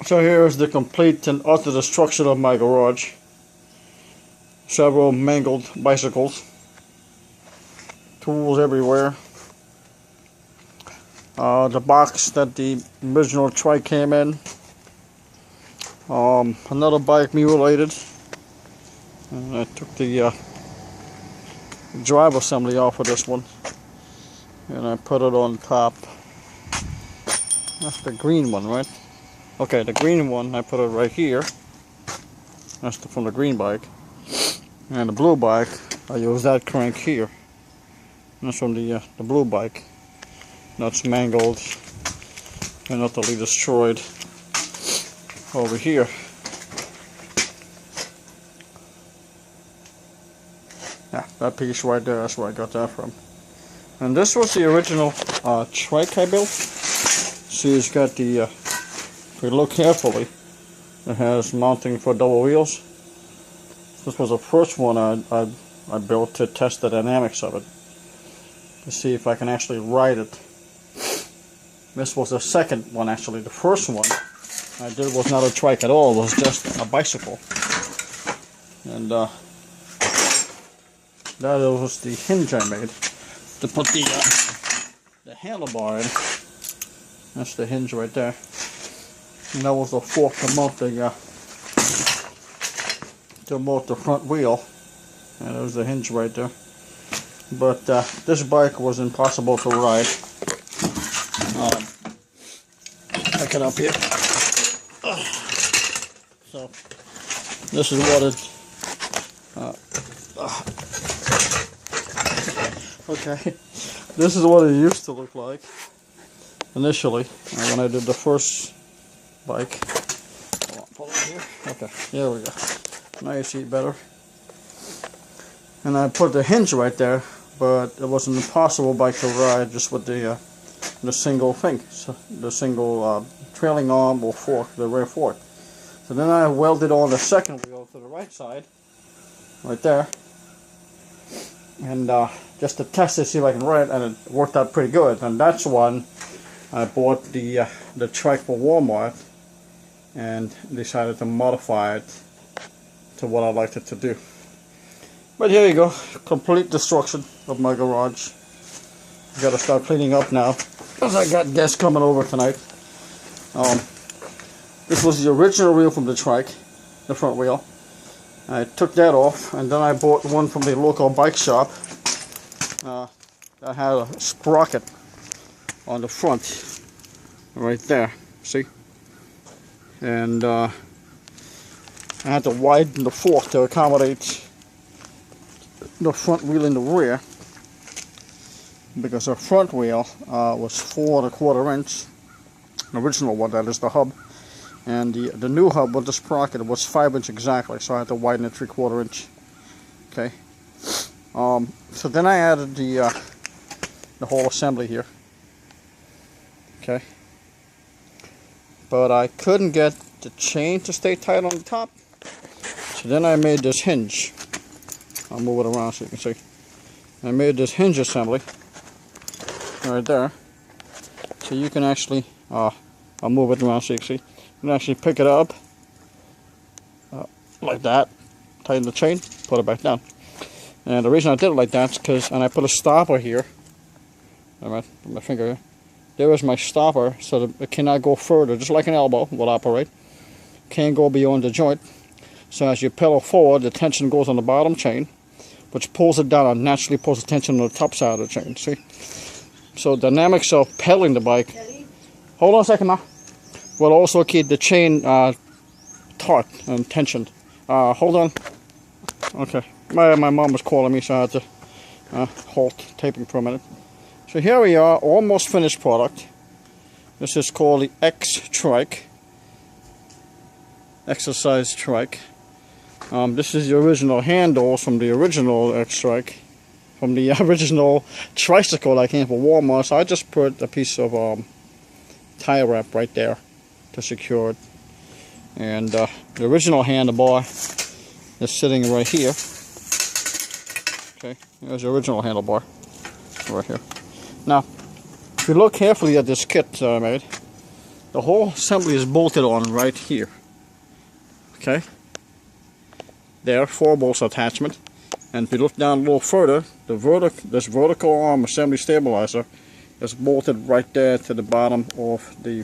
So here is the complete and utter destruction of my garage. Several mangled bicycles. Tools everywhere. The box that the original trike came in. Another bike mutilated. And I took the drive assembly off of this one. And I put it on top. That's the green one, right? Okay, the green one, I put it right here. That's from the green bike. And the blue bike, I use that crank here. That's from the blue bike. That's mangled and utterly destroyed over here. Yeah, that piece right there, that's where I got that from. And this was the original trike I built. See, it's got the, if you look carefully, it has mounting for double wheels. This was the first one I built to test the dynamics of it, to see if I can actually ride it. This was the second one actually. The first one I did was not a trike at all, it was just a bicycle. And that was the hinge I made to put the handlebar in. That's the hinge right there. And that was the fork to mount the front wheel. And there was the hinge right there. But this bike was impossible to ride. Pick it up here. So this is what it. Okay, this is what it used to look like initially when I did the first bike. Hold on, pull it here. Okay, there we go. Now you see it better. And I put the hinge right there, but it was an impossible bike to ride just with the single thing, so the single trailing arm or fork, the rear fork. So then I welded on the second wheel to the right side, right there, and just to test it, see if I can ride it, and it worked out pretty good. And that's when I bought the trike from Walmart and decided to modify it to what I liked it to do. But here you go, complete destruction of my garage. Gotta start cleaning up now, because I got guests coming over tonight. This was the original wheel from the trike, the front wheel. I took that off, and then I bought one from the local bike shop that had a sprocket on the front, right there, see? And I had to widen the fork to accommodate the front wheel in the rear, because the front wheel was 4 1/4 inch, the original one, that is the hub, and the new hub with the sprocket was 5 inch exactly, so I had to widen it 3/4 inch. Okay, so then I added the whole assembly here. Okay, but I couldn't get the chain to stay tight on the top, so then I made this hinge. I'll move it around so you can see. I made this hinge assembly right there, so you can actually I'll move it around so you can see. You can actually pick it up like that, tighten the chain, put it back down. And the reason I did it like that is because, and I put a stopper here. Alright, put my finger here. There is my stopper, so that it cannot go further, just like an elbow will operate. Can't go beyond the joint. So as you pedal forward, the tension goes on the bottom chain, which pulls it down and naturally pulls the tension on the top side of the chain. See? So dynamics of pedaling the bike. Hold on a second, Ma. Will also keep the chain taut and tensioned. Hold on. Okay. My mom was calling me, so I had to halt taping for a minute. So here we are, almost finished product. This is called the X-Trike. Exercise trike. This is the original handles from the original X-Trike, from the original tricycle that came from Walmart. So I just put a piece of tie wrap right there to secure it. And the original handlebar is sitting right here. Okay, there's the original handlebar right here. Now, if you look carefully at this kit that I made, the whole assembly is bolted on right here. Okay, there are 4 bolts attachment, and if you look down a little further, this vertical arm assembly stabilizer is bolted right there to the bottom of the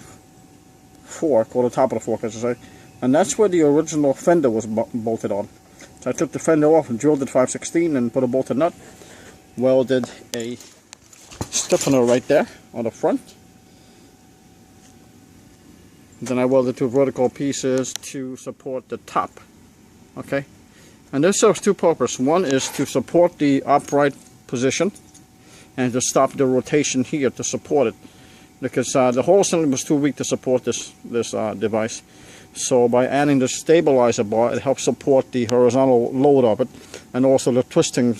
fork, or the top of the fork, I should say, and that's where the original fender was bolted on. So I took the fender off and drilled it 5/16 and put a bolted nut, welded a stiffener right there on the front. Then I welded 2 vertical pieces to support the top. Okay, and this serves 2 purposes. One is to support the upright position and to stop the rotation here to support it, because the whole assembly was too weak to support this device. So by adding the stabilizer bar, it helps support the horizontal load of it, and also the twisting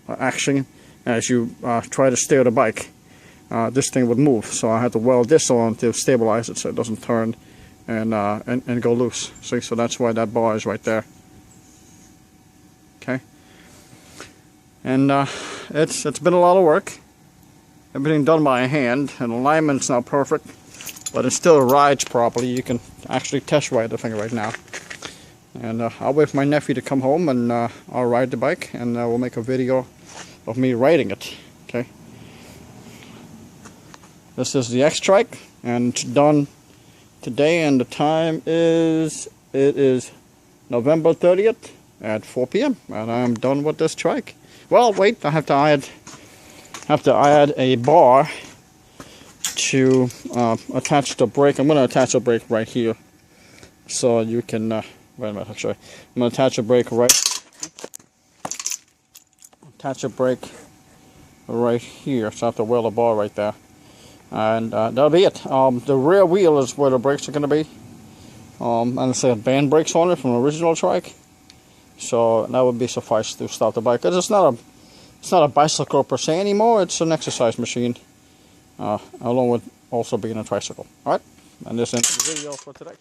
action as you try to steer the bike. This thing would move, so I had to weld this on to stabilize it so it doesn't turn and go loose. See, so that's why that bar is right there. Okay, and it's been a lot of work. Everything done by hand, and the alignment's not perfect, but it still rides properly. You can actually test ride the thing right now. And I'll wait for my nephew to come home, and I'll ride the bike, and we'll make a video of me riding it. Okay. This is the X-Trike, and it's done today, and the time is, it is November 30th at 4 p.m. and I'm done with this trike. Well, wait, I have to add a bar to attach the brake. I'm going to attach a brake right here, so you can wait a minute, actually I'm going to attach a brake right here, so I have to weld a bar right there, and that'll be it. The rear wheel is where the brakes are going to be, and it's a band brakes on it from the original trike, so that would be suffice to stop the bike. It's not a bicycle per se anymore. It's an exercise machine, along with also being a tricycle. Alright, and this ends the video for today.